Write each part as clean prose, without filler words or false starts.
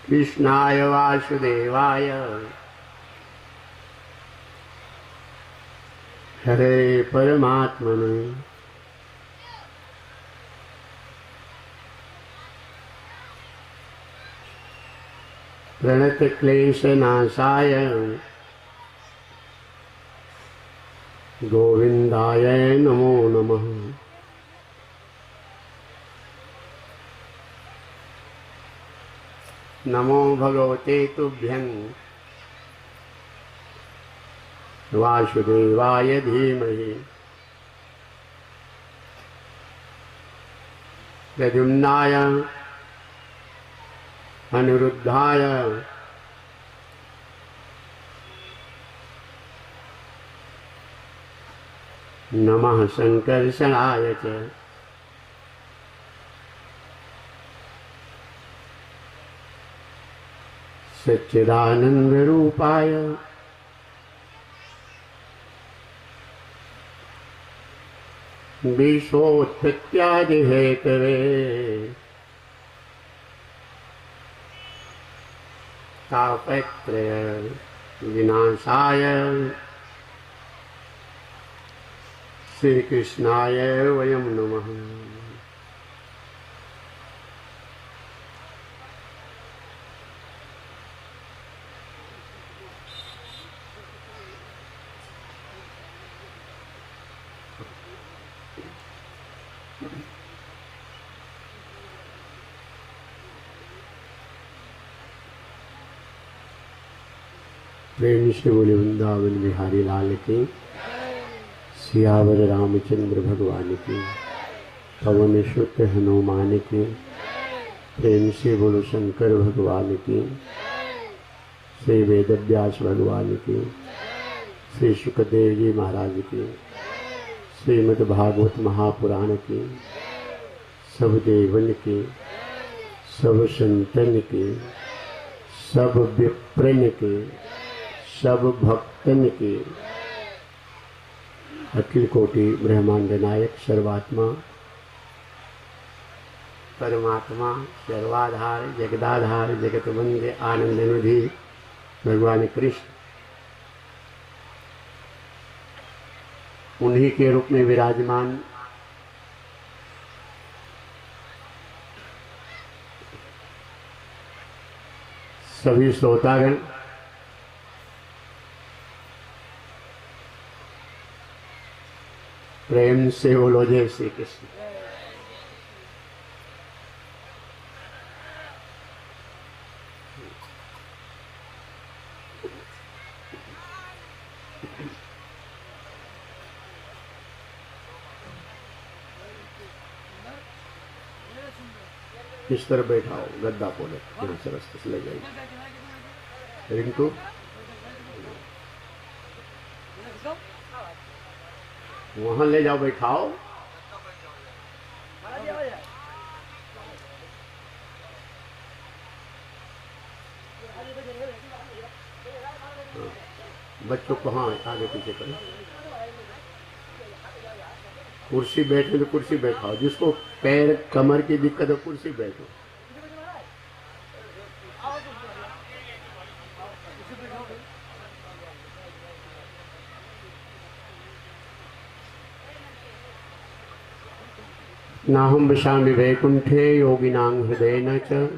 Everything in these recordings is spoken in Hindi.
कृष्णाय वासुदेवाय हरे परमात्मने प्रणतक्लेशनाशाय गोविंदाय नमो नमः। नमो भगवते तुभ्यं वासुदेवाय धीमहि प्रद्युम्नाय अनिरुद्धाय नमः संकर्षणाय च सच्चिदानंद रूपाय विश्वोत्पत्त्यादि हेतवे तापत्रय विनाशाय श्री कृष्णाय वयं नमः। प्रेम से बोले वृंदावन बिहारी लाल की, सियावर रामचंद्र भगवान की, पवन सुत हनुमान की। प्रेम से बोलो शंकर भगवान की, श्री वेदव्यास भगवान की, श्री सुखदेव जी महाराज की, श्रीमद् भागवत महापुराण की, सब देवन की, सब संतन की, सब विप्रन की, सब भक्तन की, अखिल कोटि ब्रह्मांड नायक सर्वात्मा परमात्मा सर्वाधार जगदाधार जगत वंद्य आनंद निधि भगवान कृष्ण उन्हीं के रूप में विराजमान सभी श्रोतागण प्रेम से बोलो जय श्री कृष्ण। इस तरह बैठाओ गद्दा पोले यहाँ से रास्ते से ले जाइए। रिंकू वहां ले जाओ बैठाओ। बच्चों को हाँ आगे पीछे करो। कुर्सी बैठे तो कुर्सी बैठाओ, जिसको पैर कमर की दिक्कत है कुर्सी बैठो। नाहं विशामि वैकुंठे योगिनां हृदयेन च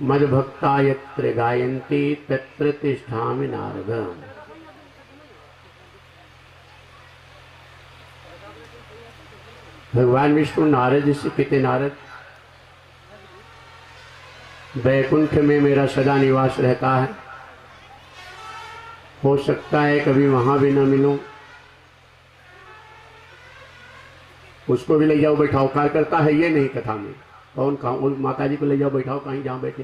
मद्भक्ता यत्र गायन्ति तत्र तिष्ठामि नारद। भगवान विष्णु नारद जी से कहते, नारद वैकुंठ में मेरा सदा निवास रहता है, हो सकता है कभी वहां भी न मिलूं, उसको भी ले जाओ बैठाओ। कार करता है ये नहीं कथा में, कौन कहा माता जी को ले जाओ बैठाओ कहीं जहां बैठे।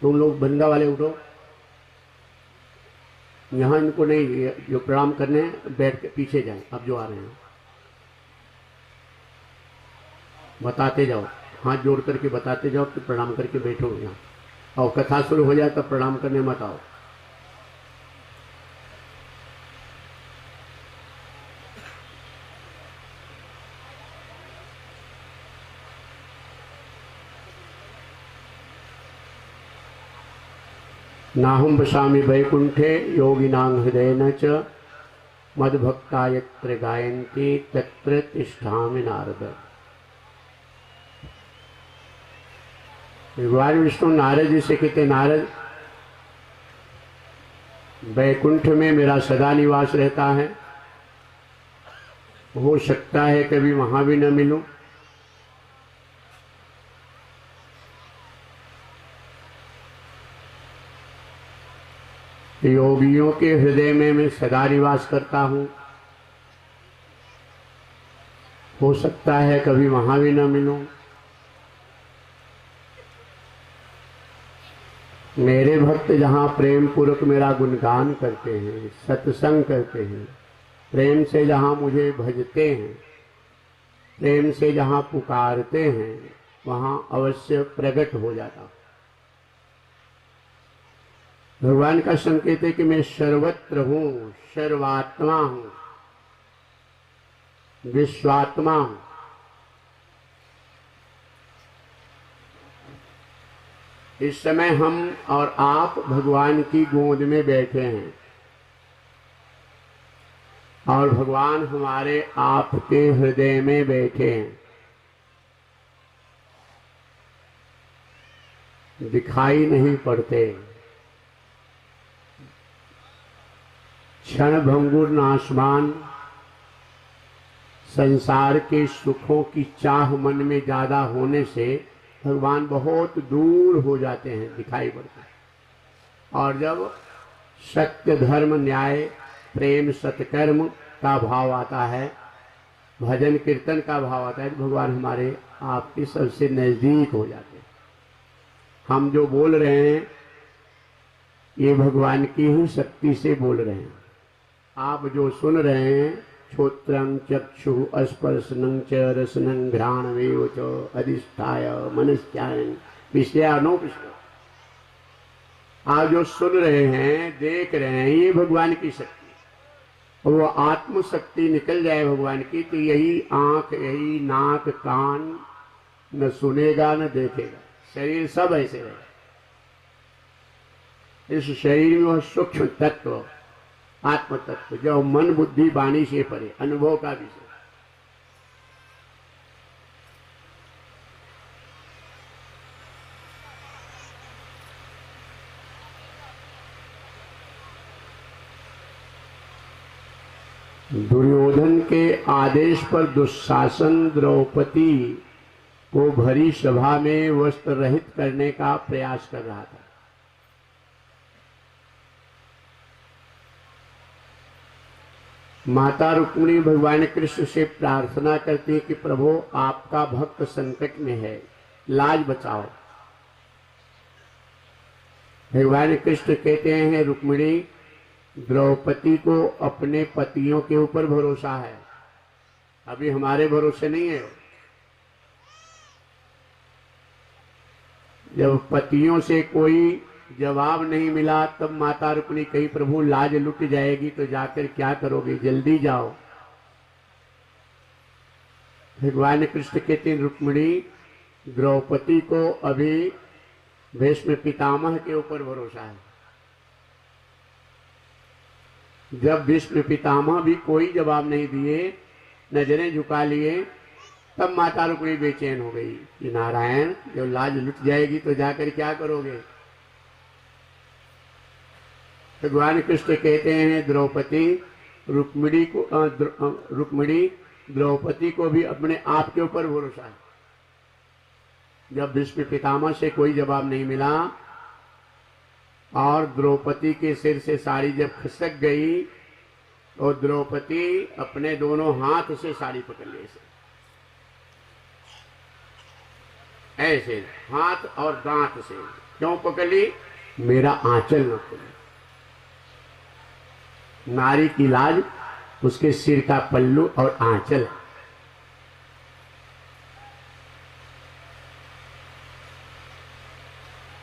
तुम लोग बंदा वाले उठो, यहां इनको नहीं, जो प्रणाम करने बैठ के पीछे जाए। अब जो आ रहे हैं बताते जाओ, हाथ जोड़ करके बताते जाओ कि प्रणाम करके बैठो यहाँ, और कथा शुरू हो जाए तब प्रणाम करने मत आओ। नाहं वसामि वैकुंठे योगिनां हृदयेन च मद्भक्ता यत्र गायन्ति तत्र तिष्ठामि नारद। भगवान विष्णु नारद जी से कहते, नारद वैकुंठ में मेरा सदा निवास रहता है, हो सकता है कभी वहां भी न मिलूं। योगियों के हृदय में मैं सदा निवास करता हूं, हो सकता है कभी वहां भी न मिलूं। मेरे भक्त जहां प्रेम पूर्वक मेरा गुणगान करते हैं, सत्संग करते हैं, प्रेम से जहां मुझे भजते हैं, प्रेम से जहां पुकारते हैं, वहां अवश्य प्रकट हो जाता। भगवान का संकेत है कि मैं सर्वत्र हूं, सर्वात्मा हूं, विश्वात्मा हूं। इस समय हम और आप भगवान की गोद में बैठे हैं और भगवान हमारे आपके हृदय में बैठे हैं। दिखाई नहीं पड़ते, क्षण भंगुर नाशवान संसार के सुखों की चाह मन में ज्यादा होने से भगवान बहुत दूर हो जाते हैं, दिखाई पड़ते हैं। और जब सत्य धर्म न्याय प्रेम सत्कर्म का भाव आता है, भजन कीर्तन का भाव आता है, तो भगवान हमारे आपके सबसे नजदीक हो जाते हैं। हम जो बोल रहे हैं ये भगवान की ही शक्ति से बोल रहे हैं। आप जो सुन रहे हैं, श्रोत्रं चक्षु स्पर्शनं च रसनं घ्राणमेव च अधिष्ठाय मनश्चायन विषयानुपश्य, आप जो सुन रहे हैं, देख रहे हैं, ये भगवान की शक्ति। और वो आत्म शक्ति निकल जाए भगवान की, तो यही आंख, यही नाक, कान न सुनेगा न देखेगा, शरीर सब ऐसे रहेगा। इस शरीर में वह सूक्ष्म तत्व, आत्म तत्व, जो मन बुद्धि वाणी से परे, अनुभव का विषय। दुर्योधन के आदेश पर दुशासन द्रौपदी को भरी सभा में वस्त्र रहित करने का प्रयास कर रहा था। माता रुक्मिणी भगवान कृष्ण से प्रार्थना करती है कि प्रभु आपका भक्त संकट में है, लाज बचाओ। भगवान कृष्ण कहते हैं, रुक्मिणी द्रौपदी को अपने पतियों के ऊपर भरोसा है, अभी हमारे भरोसे नहीं है। जब पतियों से कोई जवाब नहीं मिला तब माता रुक्मिणी कही, प्रभु लाज लुट जाएगी तो जाकर क्या करोगे, जल्दी जाओ। भगवान कृष्ण कहते हैं, रुक्मिणी द्रौपदी को अभी भीष्म पितामह के ऊपर भरोसा है। जब भीष्म पितामह भी कोई जवाब नहीं दिए, नजरें झुका लिए, तब माता रुक्मिणी बेचैन हो गई कि नारायण जब लाज लुट जाएगी तो जाकर क्या करोगे। भगवान कृष्ण कहते हैं, द्रौपदी रुक्मिणी द्रौपदी को भी अपने आप के ऊपर भरोसा है। जब भीष्म पितामह से कोई जवाब नहीं मिला और द्रौपदी के सिर से साड़ी जब खिसक गई तो द्रौपदी अपने दोनों हाथ से साड़ी पकड़ ली, ऐसे हाथ और दांत से। क्यों पकड़ ली? मेरा आंचल न खोले। नारी की लाज उसके सिर का पल्लू और आंचल।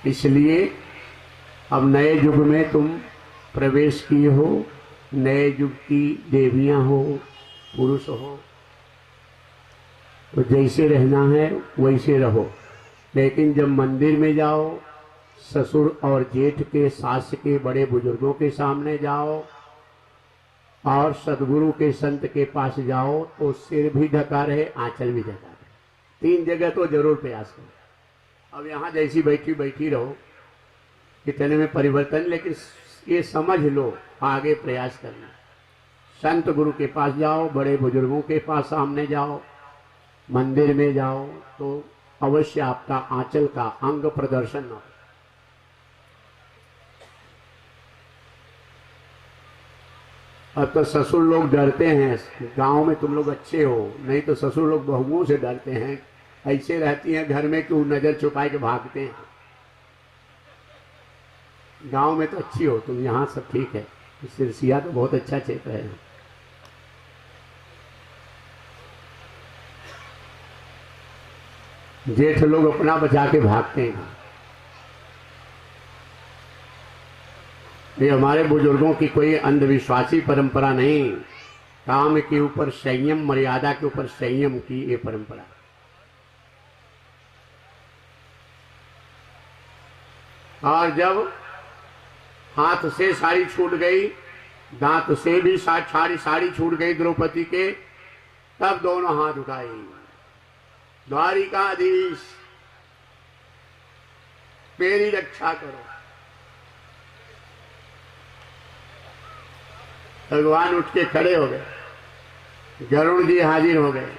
इसलिए अब नए युग में तुम प्रवेश किए हो, नए युग की देवियां हो, पुरुष हो, तो जैसे रहना है वैसे रहो। लेकिन जब मंदिर में जाओ, ससुर और जेठ के, सास के, बड़े बुजुर्गों के सामने जाओ और सदगुरु के संत के पास जाओ तो सिर भी ढका रहे, आंचल भी ढका रहे। 3 जगह तो जरूर प्रयास करो। अब यहाँ जैसी बैठी बैठी रहो, इतने में परिवर्तन, लेकिन ये समझ लो आगे प्रयास करना। संत गुरु के पास जाओ, बड़े बुजुर्गों के पास सामने जाओ, मंदिर में जाओ तो अवश्य आपका आंचल का अंग प्रदर्शन हो। अब तो ससुर लोग डरते हैं, गांव में तुम लोग अच्छे हो, नहीं तो ससुर लोग बहुओं से डरते हैं। ऐसे रहती हैं घर में कि वो नजर छुपा के भागते हैं। गांव में तो अच्छी हो तुम, यहाँ सब ठीक है। सिरसिया तो बहुत अच्छा क्षेत्र है। जेठ लोग अपना बचा के भागते हैं। ये हमारे बुजुर्गों की कोई अंधविश्वासी परंपरा नहीं, काम के ऊपर संयम, मर्यादा के ऊपर संयम की ये परंपरा। और जब हाथ से साड़ी छूट गई, दांत से भी साड़ी छूट गई द्रौपदी के, तब दोनों हाथ उठाए, द्वारिकाधीश मेरी रक्षा करो। भगवान उठ के खड़े हो गए, गरुड़ जी हाजिर हो गए।